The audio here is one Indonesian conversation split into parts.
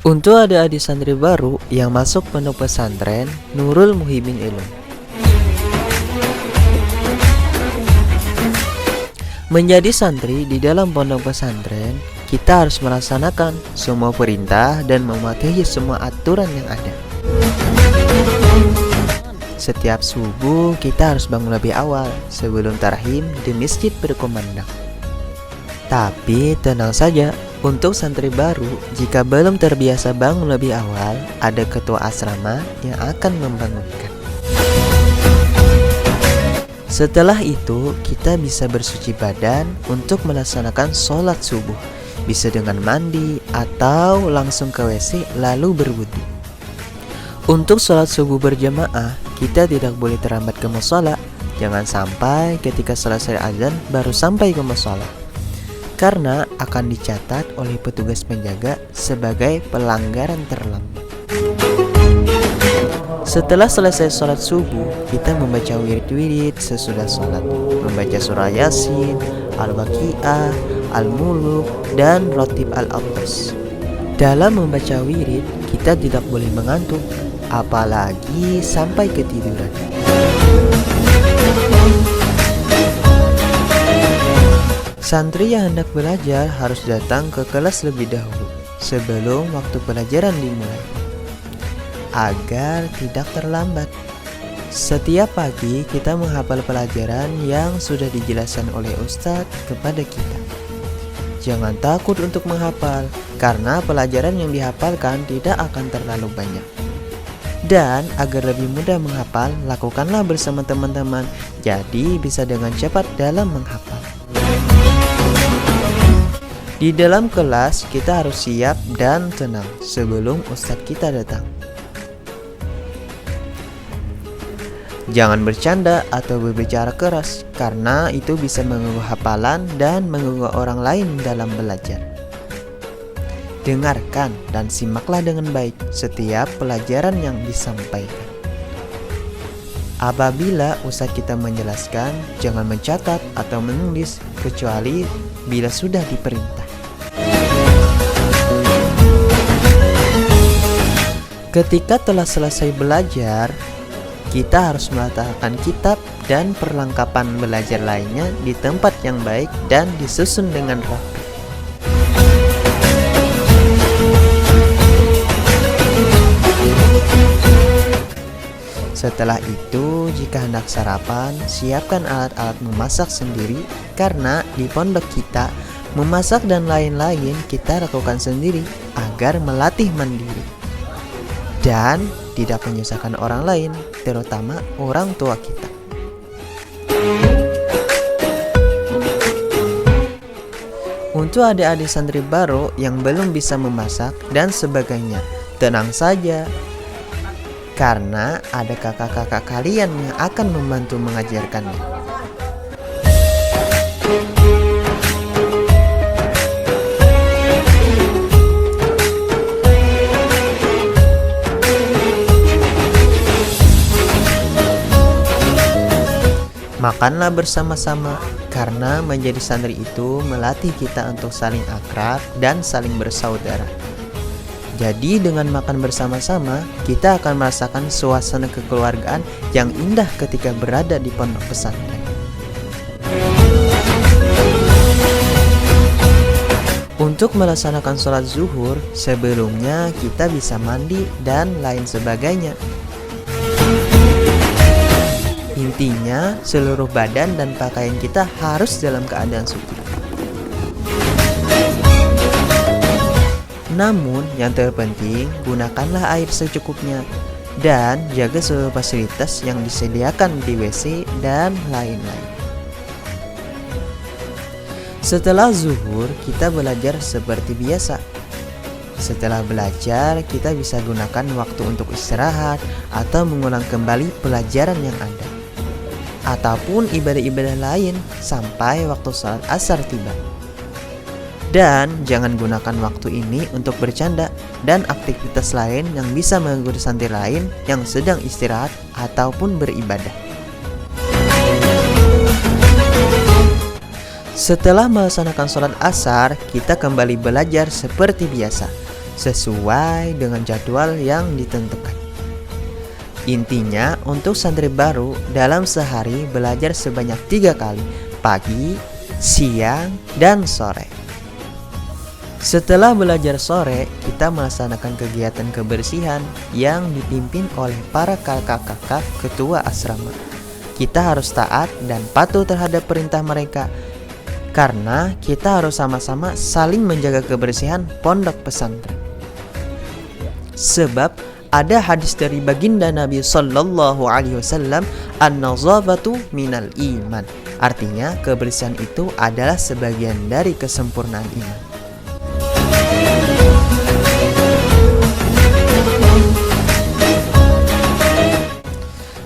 Untuk adik-adik santri baru yang masuk pondok pesantren Nurul Muhibin Ilum, menjadi santri di dalam pondok pesantren, kita harus melaksanakan semua perintah dan mematuhi semua aturan yang ada. Setiap subuh kita harus bangun lebih awal sebelum tarhim di masjid berkumandang. Tapi tenang saja, untuk santri baru, jika belum terbiasa bangun lebih awal, ada ketua asrama yang akan membangunkan. Setelah itu, kita bisa bersuci badan untuk melaksanakan sholat subuh. Bisa dengan mandi atau langsung ke WC lalu berwudu. Untuk sholat subuh berjamaah, kita tidak boleh terlambat ke mushola. Jangan sampai ketika selesai azan baru sampai ke mushola, karena akan dicatat oleh petugas penjaga sebagai pelanggaran terlambat. Setelah selesai sholat subuh, kita membaca wirid-wirid sesudah sholat, membaca surah Yasin, Al-Waqiah, Al-Muluk, dan Rotib Al-Abbas. Dalam membaca wirid, kita tidak boleh mengantuk, apalagi sampai ketiduran. Santri yang hendak belajar harus datang ke kelas lebih dahulu sebelum waktu pelajaran dimulai, agar tidak terlambat. Setiap pagi kita menghafal pelajaran yang sudah dijelaskan oleh Ustadz kepada kita. Jangan takut untuk menghafal, karena pelajaran yang dihafalkan tidak akan terlalu banyak. Dan agar lebih mudah menghafal, lakukanlah bersama teman-teman, jadi bisa dengan cepat dalam menghafal. Di dalam kelas kita harus siap dan tenang sebelum ustadz kita datang. Jangan bercanda atau berbicara keras, karena itu bisa mengganggu hafalan dan mengganggu orang lain dalam belajar. Dengarkan dan simaklah dengan baik setiap pelajaran yang disampaikan. Apabila ustadz kita menjelaskan, jangan mencatat atau menulis kecuali bila sudah diperintah. Ketika telah selesai belajar, kita harus meletakkan kitab dan perlengkapan belajar lainnya di tempat yang baik dan disusun dengan rapi. Setelah itu, jika hendak sarapan, siapkan alat-alat memasak sendiri, karena di pondok kita, memasak dan lain-lain kita lakukan sendiri agar melatih mandiri dan tidak menyusahkan orang lain, terutama orang tua kita. Untuk adik-adik santri baru yang belum bisa memasak dan sebagainya, tenang saja, karena ada kakak-kakak kalian yang akan membantu mengajarkannya. Makanlah bersama-sama, karena menjadi santri itu melatih kita untuk saling akrab dan saling bersaudara. Jadi dengan makan bersama-sama, kita akan merasakan suasana kekeluargaan yang indah ketika berada di pondok pesantren. Untuk melaksanakan sholat zuhur, sebelumnya kita bisa mandi dan lain sebagainya. Intinya, seluruh badan dan pakaian kita harus dalam keadaan suci. Namun, yang terpenting, gunakanlah air secukupnya dan jaga seluruh fasilitas yang disediakan di WC dan lain-lain. Setelah zuhur, kita belajar seperti biasa. Setelah belajar, kita bisa gunakan waktu untuk istirahat atau mengulang kembali pelajaran yang ada, ataupun ibadah-ibadah lain sampai waktu sholat asar tiba. Dan jangan gunakan waktu ini untuk bercanda dan aktivitas lain yang bisa mengganggu santri lain yang sedang istirahat ataupun beribadah. Setelah melaksanakan sholat asar, kita kembali belajar seperti biasa. sesuai dengan jadwal yang ditentukan. Intinya, untuk santri baru dalam sehari belajar sebanyak 3 kali, pagi, siang, dan sore. Setelah belajar sore, kita melaksanakan kegiatan kebersihan yang dipimpin oleh para kakak-kakak ketua asrama. Kita harus taat dan patuh terhadap perintah mereka, karena kita harus sama-sama saling menjaga kebersihan pondok pesantren. Sebab ada hadis dari baginda Nabi Sallallahu Alaihi Wasallam, an-nazafatu minal iman. Artinya kebersihan itu adalah sebagian dari kesempurnaan iman.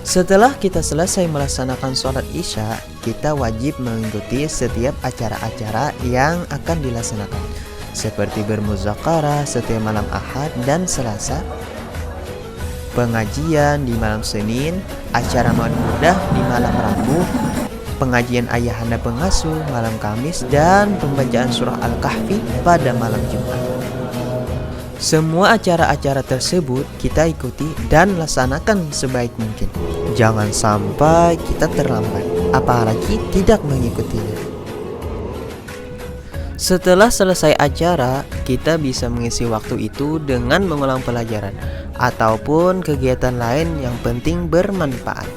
Setelah kita selesai melaksanakan sholat isya, kita wajib mengikuti setiap acara-acara yang akan dilaksanakan, seperti bermuzakarah setiap malam Ahad dan Selasa, pengajian di malam Senin, acara malam mudah di malam Rabu, pengajian ayahanda pengasuh malam Kamis, dan pembacaan surah Al-Kahfi pada malam Jumat. Semua acara-acara tersebut kita ikuti dan laksanakan sebaik mungkin. Jangan sampai kita terlambat, apalagi tidak mengikutinya. Setelah selesai acara, kita bisa mengisi waktu itu dengan mengulang pelajaran ataupun kegiatan lain yang penting bermanfaat.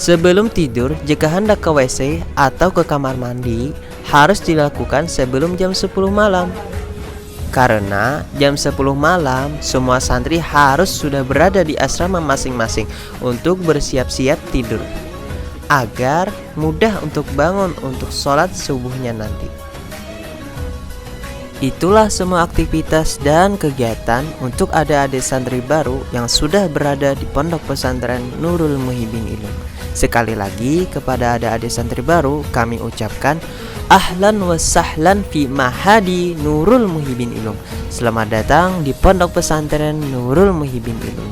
Sebelum tidur, jika hendak ke WC atau ke kamar mandi, harus dilakukan sebelum jam 10 malam. Karena jam 10 malam, semua santri harus sudah berada di asrama masing-masing untuk bersiap-siap tidur, agar mudah untuk bangun untuk sholat subuhnya nanti. Itulah semua aktivitas dan kegiatan untuk adik-adik santri baru yang sudah berada di pondok pesantren Nurul Muhibin Ilum. Sekali lagi kepada adik-adik santri baru kami ucapkan ahlan wa sahlan fi mahadi Nurul Muhibin Ilum. Selamat datang di pondok pesantren Nurul Muhibin Ilum.